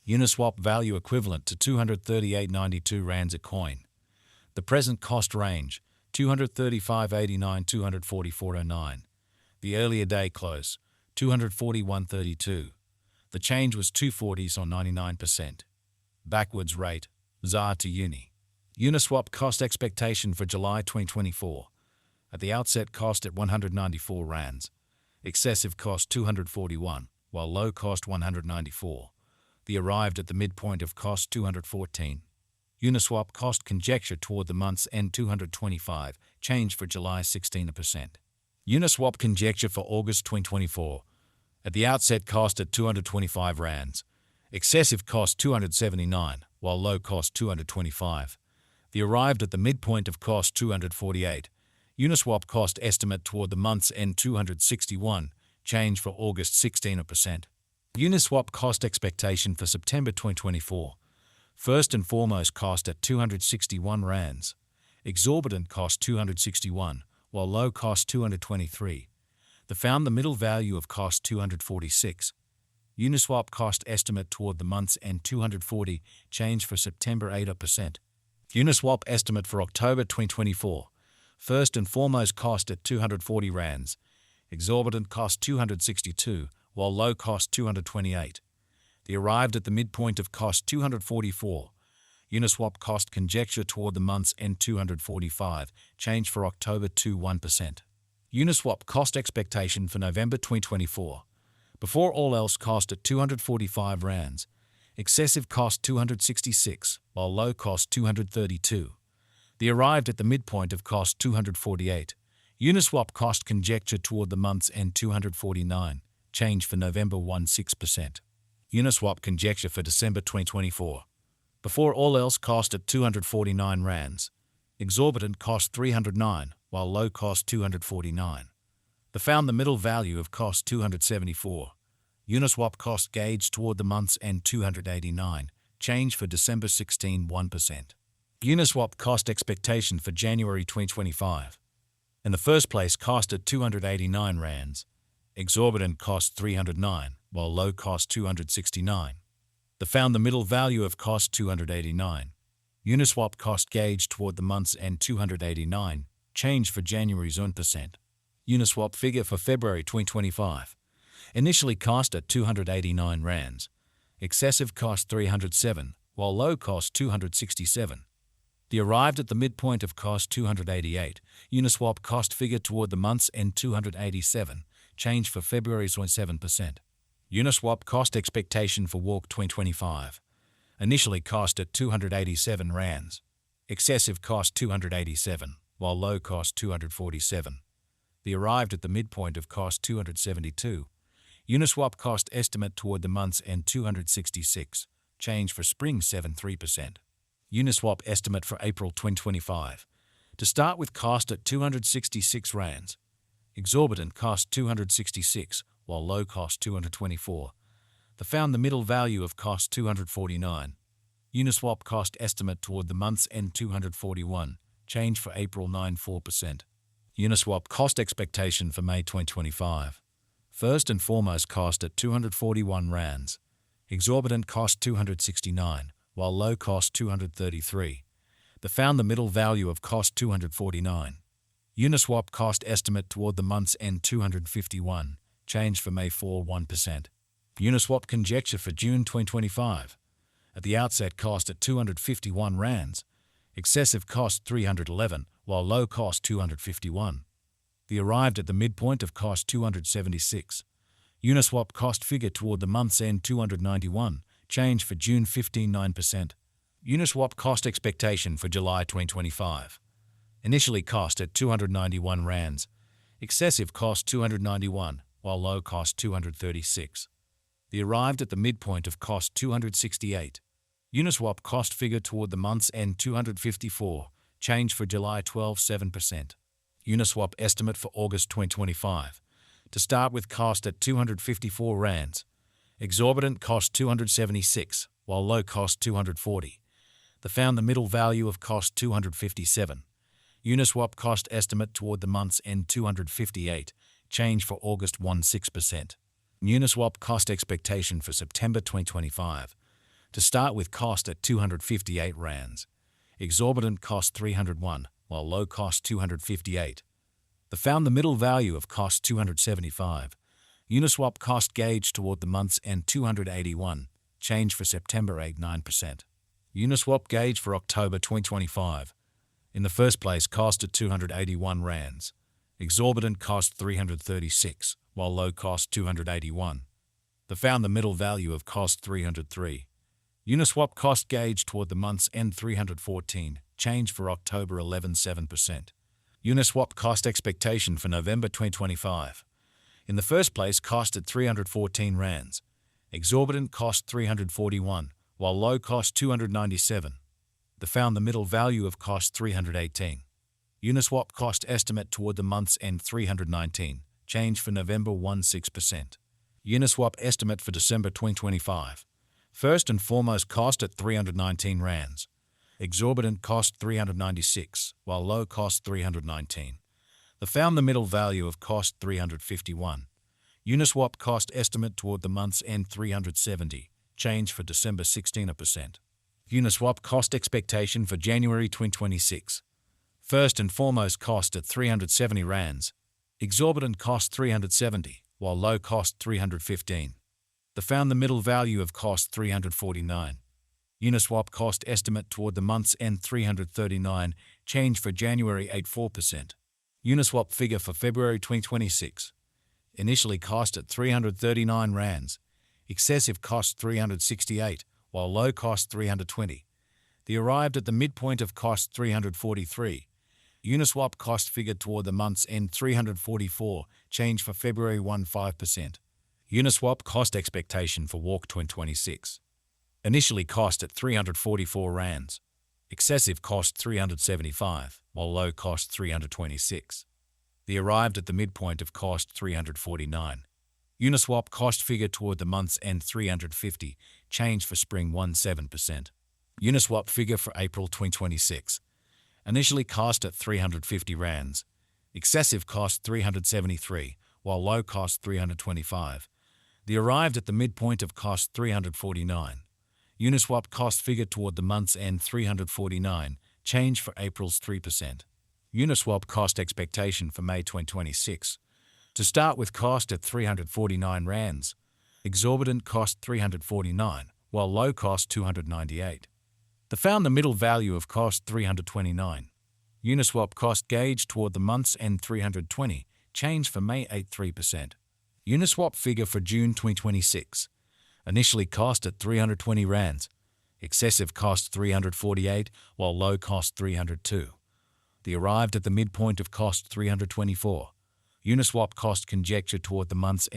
Uniswap value equivalent to 238.92 rands a coin. The present cost range, 235.89 244.09. The earlier day close, 241.32. The change was 240s or 99%. Backwards rate, ZAR to Uni. Uniswap cost expectation for July 2024. At the outset cost at 194 rands. Excessive cost 241, while low cost 194. The arrived at the midpoint of cost 214. Uniswap cost conjecture toward the month's end 225, change for July 16%. Uniswap conjecture for August 2024. At the outset cost at 225 rands. Excessive cost 279, while low cost 225. The arrived at the midpoint of cost 248. Uniswap cost estimate toward the month's end 261, change for August 16%. Uniswap cost expectation for September 2024. First and foremost cost at 261 rands. Exorbitant cost 261, while low cost 223. The found the middle value of cost 246. Uniswap cost estimate toward the month's end 240, change for September 8%. Uniswap estimate for October 2024. First and foremost cost at 240 rands. Exorbitant cost 262, while low cost 228. The arrived at the midpoint of cost 244. Uniswap cost conjecture toward the month's end 245, change for October 1%. Uniswap cost expectation for November 2024. Before all else cost at 245 rands. Excessive cost 266, while low cost 232. The arrived at the midpoint of cost 248. Uniswap cost conjecture toward the month's end 249, change for November 6%. Uniswap conjecture for December 2024. Before all else cost at 249 rands. Exorbitant cost 309, while low cost 249. The found the middle value of cost 274. Uniswap cost gauge toward the month's end 289, change for December 1%. Uniswap cost expectation for January 2025. In the first place cost at 289 rands. Exorbitant cost 309, while low cost 269. The found the middle value of cost 289. Uniswap cost gauge toward the month's end 289, change for January's 1%. Uniswap figure for February 2025. Initially cost at 289 rands. Excessive cost 307, while low cost 267. The arrived at the midpoint of cost 288. Uniswap cost figure toward the month's end 287, change for February's 7%. Uniswap cost expectation for Walk 2025. Initially cost at 287 rands. Excessive cost 287, while low cost 247. The arrived at the midpoint of cost 272. Uniswap cost estimate toward the month's end 266, change for spring 3%. Uniswap estimate for April 2025. To start with cost at 266 rands. Exorbitant cost 266, while low cost 224. The found the middle value of cost 249. Uniswap cost estimate toward the month's end 241, change for April 4%. Uniswap cost expectation for May 2025. First and foremost cost at 241 rands. Exorbitant cost 269, while low cost 233. The found the middle value of cost 249. Uniswap cost estimate toward the month's end 251, change for May 1%. Uniswap conjecture for June 2025. At the outset cost at 251 rands. Excessive cost 311, while low cost 251. The arrived at the midpoint of cost 276. Uniswap cost figure toward the month's end 291, change for June 9%. Uniswap cost expectation for July 2025. Initially cost at 291 rands. Excessive cost 291, while low cost 236. The arrived at the midpoint of cost 268. Uniswap cost figure toward the month's end 254, change for July 7%. Uniswap estimate for August 2025. To start with cost at 254 rands. Exorbitant cost 276, while low cost 240. The found the middle value of cost 257. Uniswap cost estimate toward the month's end 258, change for August 6%. Uniswap cost expectation for September 2025. To start with, cost at 258 rands. Exorbitant cost 301, while low cost 258. They found the middle value of cost 275. Uniswap cost gauge toward the month's end 281. Change for September 89%. Uniswap gauge for October 2025. In the first place, cost at 281 rands. Exorbitant cost 336, while low cost 281. They found the middle value of cost 303. Uniswap cost gauge toward the month's end 314. Change for October 11.7%. Uniswap cost expectation for November 2025. In the first place, cost at 314 rands. Exorbitant cost 341, while low cost 297. They found the middle value of cost 318. Uniswap cost estimate toward the month's end 319. Change for November 16%. Uniswap estimate for December 2025. First and foremost, cost at 319 rands. Exorbitant cost 396, while low cost 319. They found the middle value of cost 351. Uniswap cost estimate toward the month's end 370. Change for December 16%. Uniswap cost expectation for January 2026. First and foremost, cost at 370 rands. Exorbitant cost 370, while low cost 315. They found the middle value of cost 349. Uniswap cost estimate toward the month's end 339. Change for January 84%. Uniswap figure for February 2026. Initially cost at 339 rands. Excessive cost 368, while low cost 320. They arrived at the midpoint of cost 343. Uniswap cost figure toward the month's end 344. Change for February 15%. Uniswap cost expectation for Walk 2026. Initially cost at 344 rands. Excessive cost 375, while low cost 326. They arrived at the midpoint of cost 349. Uniswap cost figure toward the month's end 350. Change for spring 17%. Uniswap figure for April 2026. Initially cost at 350 rands. Excessive cost 373, while low cost 325. They arrived at the midpoint of cost 349. Uniswap cost figure toward the month's end 349. Change for April's 3%. Uniswap cost expectation for May 2026. To start with, cost at 349 rands. Exorbitant cost 349, while low cost 298. They found the middle value of cost 329. Uniswap cost gauge toward the month's end 320. Change for May 3%. Uniswap figure for June 2026. Initially cost at 320 rands. Excessive cost 348, while low cost 302. They arrived at the midpoint of cost 324. Uniswap cost conjecture toward the month's end